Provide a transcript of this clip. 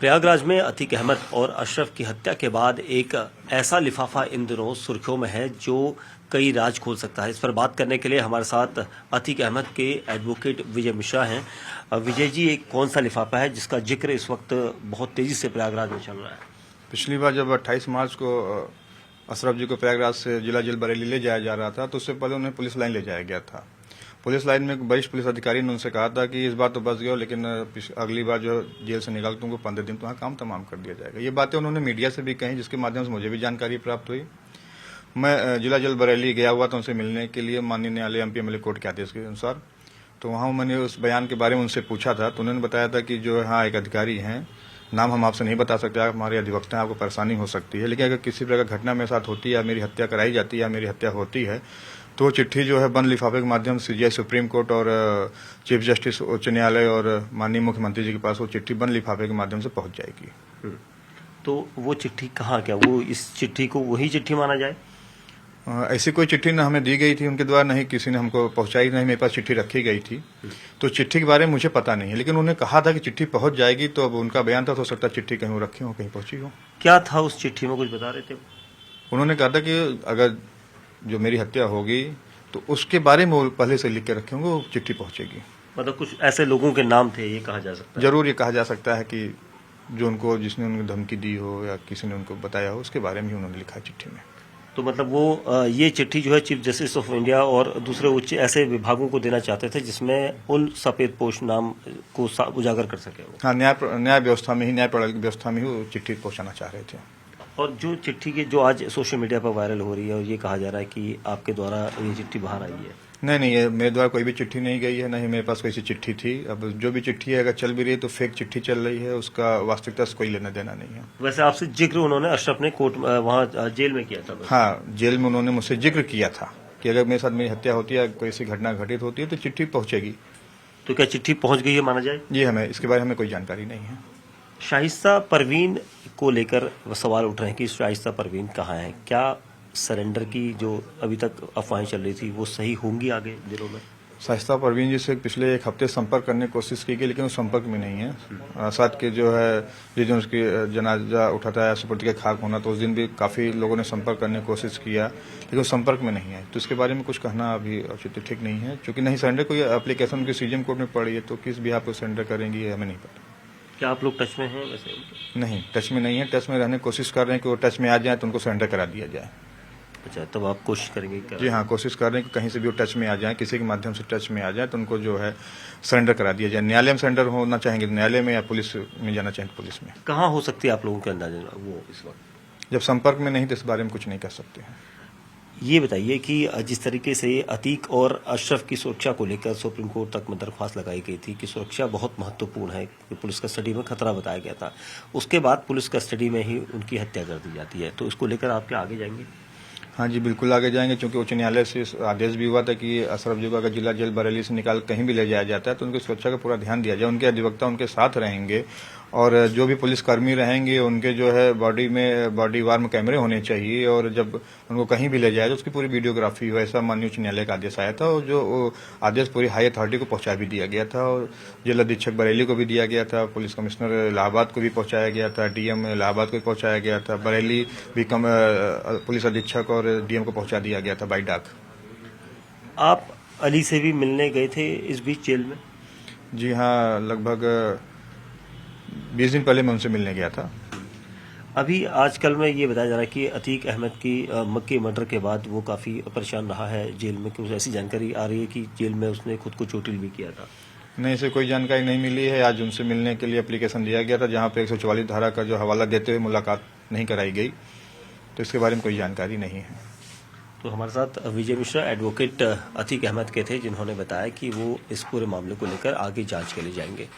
प्रयागराज में अतीक अहमद और अशरफ की हत्या के बाद एक ऐसा लिफाफा इन दिनों सुर्खियों में है जो कई राज खोल सकता है। इस पर बात करने के लिए हमारे साथ अतीक अहमद के एडवोकेट विजय मिश्रा हैं। विजय जी, एक कौन सा लिफाफा है जिसका जिक्र इस वक्त बहुत तेजी से प्रयागराज में चल रहा है? पिछली बार जब 28 मार्च को अशरफ जी को प्रयागराज से जिला जेल बरेली ले जाया जा रहा था तो उससे पहले उन्हें पुलिस लाइन ले जाया गया था। पुलिस लाइन में एक वरिष्ठ पुलिस अधिकारी ने उनसे कहा था कि इस बार तो बच गए, लेकिन अगली बार जो जेल से निकाल तुमको 15 दिन तुम्हारा काम तमाम कर दिया जाएगा। ये बातें उन्होंने मीडिया से भी कही, जिसके माध्यम से मुझे भी जानकारी प्राप्त हुई। मैं जिला जेल बरेली गया हुआ था उनसे मिलने के लिए, माननीय न्यायालय एमपीएमएलए कोर्ट के आदेश के अनुसार। तो वहाँ मैंने उस बयान के बारे में उनसे पूछा था, तो उन्होंने बताया था कि जो हाँ एक अधिकारी हैं, नाम हम आपसे नहीं बता सकते, आप हमारे अधिवक्ता हैं, आपको परेशानी हो सकती है, लेकिन अगर किसी प्रकार घटना मेरे साथ होती है या मेरी हत्या कराई जाती है या मेरी हत्या होती है तो वो चिट्ठी जो है बंद लिफाफे के माध्यम से सीजीआई सुप्रीम कोर्ट और चीफ जस्टिस उच्च न्यायालय और माननीय मुख्यमंत्री जी के पास वो चिट्ठी बंद लिफाफे के माध्यम से पहुंच जाएगी। तो वो चिट्ठी कहाँ, क्या वो इस चिट्ठी को वही चिट्ठी माना जाए? ऐसी कोई चिट्ठी न हमें दी गई थी उनके द्वारा, नहीं किसी ने हमको पहुंचाई, नहीं मेरे पास चिट्ठी रखी गई थी। तो चिट्ठी के बारे में मुझे पता नहीं है, लेकिन उन्होंने कहा था कि चिट्ठी पहुंच जाएगी, तो अब उनका बयान था, तो हो सकता है चिट्ठी कहीं रखी हो, कहीं पहुंची हो। क्या था उस चिट्ठी में, कुछ बता रहे थे? उन्होंने कहा था कि अगर जो मेरी हत्या होगी तो उसके बारे में वो पहले से लिख के रखे होंगे, वो चिट्ठी पहुंचेगी। मतलब कुछ ऐसे लोगों के नाम थे, ये कहा जा सकता है? जरूर ये कहा जा सकता है कि जो उनको, जिसने उनको धमकी दी हो या किसी ने उनको बताया हो, उसके बारे में ही उन्होंने लिखा है चिट्ठी में। तो मतलब वो ये चिट्ठी जो है चीफ जस्टिस ऑफ इंडिया और दूसरे उच्च ऐसे विभागों को देना चाहते थे जिसमें उन सफेदपोश नाम को उजागर कर सके वो। हाँ, न्याय व्यवस्था में ही, न्याय प्रणाली व्यवस्था में ही वो चिट्ठी पहुंचाना चाह रहे थे। और जो चिट्ठी की जो आज सोशल मीडिया पर वायरल हो रही है और ये कहा जा रहा है कि आपके द्वारा ये चिट्ठी बाहर आई है। नहीं, ये मेरे द्वारा कोई भी चिट्ठी नहीं गई है, नहीं मेरे पास कोई सी चिट्ठी थी। अब जो भी चिट्ठी है अगर चल भी रही है तो फेक चिट्ठी चल रही है, उसका वास्तविकता से कोई लेना देना नहीं है। वैसे आपसे जिक्र उन्होंने अशरफ ने कोर्ट वहाँ जेल में किया था? हाँ, जेल में उन्होंने मुझसे जिक्र किया था कि अगर मेरे साथ मेरी हत्या होती है, कोई ऐसी घटना घटित होती है तो चिट्ठी पहुंचेगी। तो क्या चिट्ठी पहुंच गई है माना जाए? जी, हमें इसके बारे में हमें कोई जानकारी नहीं है। शाइस्ता परवीन को लेकर सवाल उठ रहे हैं कि शाइस्ता परवीन कहाँ है? क्या सरेंडर की जो अभी तक अफवाहें चल रही थी वो सही होंगी आगे दिनों में? शाइस्ता परवीन जी से पिछले एक हफ्ते संपर्क करने की कोशिश की गई, लेकिन वो संपर्क में नहीं है। साथ के जो है जिस दिन उसकी जनाजा उठाता है, सुपुर्द के खाक होना, तो उस दिन भी काफ़ी लोगों ने संपर्क करने की कोशिश किया, लेकिन वो संपर्क में नहीं है। तो इसके बारे में कुछ कहना अभी औचित्य ठीक नहीं है, क्योंकि नहीं सरेंडर कोई एप्लीकेशन उनकी सीजीएम कोर्ट में पड़ी है, तो किस भी आप सरेंडर करेंगी ये हमें नहीं पता। क्या आप लोग टच में हैं वैसे? नहीं, टच में नहीं है। टच में रहने की कोशिश कर रहे हैं कि वो टच में आ जाए तो उनको सरेंडर करा दिया जाए। अच्छा, तब आप कोशिश करेंगे क्या? जी हाँ, कोशिश कर रहे हैं कि कहीं से भी वो टच में आ जाए, किसी के माध्यम से टच में आ जाए तो उनको जो है सरेंडर करा दिया जाए। न्यायालय में सरेंडर होना चाहेंगे न्यायालय में, या पुलिस में जाना चाहेंगे पुलिस में। कहाँ हो सकती है आप लोगों के अंदाजा वो इस वक्त? जब संपर्क में नहीं तो इस बारे में कुछ नहीं कर सकते हैं। ये बताइए कि जिस तरीके से अतीक और अशरफ की सुरक्षा को लेकर सुप्रीम कोर्ट तक में दरख्वास्त लगाई गई थी कि सुरक्षा बहुत महत्वपूर्ण है, कि पुलिस कस्टडी में खतरा बताया गया था, उसके बाद पुलिस कस्टडी में ही उनकी हत्या कर दी जाती है, तो इसको लेकर आप क्या आगे जाएंगे? हाँ जी, बिल्कुल आगे जाएंगे, क्योंकि उच्च न्यायालय से आदेश भी हुआ था कि अशरफ जी को अगर जिला जेल बरेली से निकाल कहीं भी ले जाया जाता है तो उनकी सुरक्षा का पूरा ध्यान दिया जाए। उनके अधिवक्ता उनके साथ रहेंगे और जो भी पुलिसकर्मी रहेंगे उनके जो है बॉडी वार्म कैमरे होने चाहिए, और जब उनको कहीं भी ले जाए तो उसकी पूरी वीडियोग्राफी हो, ऐसा माननीय उच्च न्यायालय का आदेश आया था। और जो आदेश पूरी हाई अथॉरिटी को पहुंचा भी दिया गया था, और जिला अधीक्षक बरेली को भी दिया गया था, पुलिस कमिश्नर इलाहाबाद को भी पहुंचाया गया था, डीएम इलाहाबाद को भी पहुंचाया गया था, बरेली भी पुलिस अधीक्षक और डीएम को पहुंचा दिया गया था बाई डाक। आप अली से भी मिलने गए थे इस बीच जेल में? जी हाँ, लगभग 20 दिन पहले मैं उनसे मिलने गया था। अभी आजकल में ये बताया जा रहा है कि अतीक अहमद की मक्के मर्डर के बाद वो काफ़ी परेशान रहा है जेल में, क्योंकि ऐसी जानकारी आ रही है कि जेल में उसने खुद को चोटिल भी किया था। नहीं, इसे कोई जानकारी नहीं मिली है। आज उनसे मिलने के लिए एप्लीकेशन दिया गया था, जहाँ पे 144 धारा का जो हवाला देते हुए मुलाकात नहीं कराई गई, तो इसके बारे में कोई जानकारी नहीं है। तो हमारे साथ विजय मिश्रा एडवोकेट अतीक अहमद के थे, जिन्होंने बताया कि वो इस पूरे मामले को लेकर आगे जांच के लिए जाएंगे।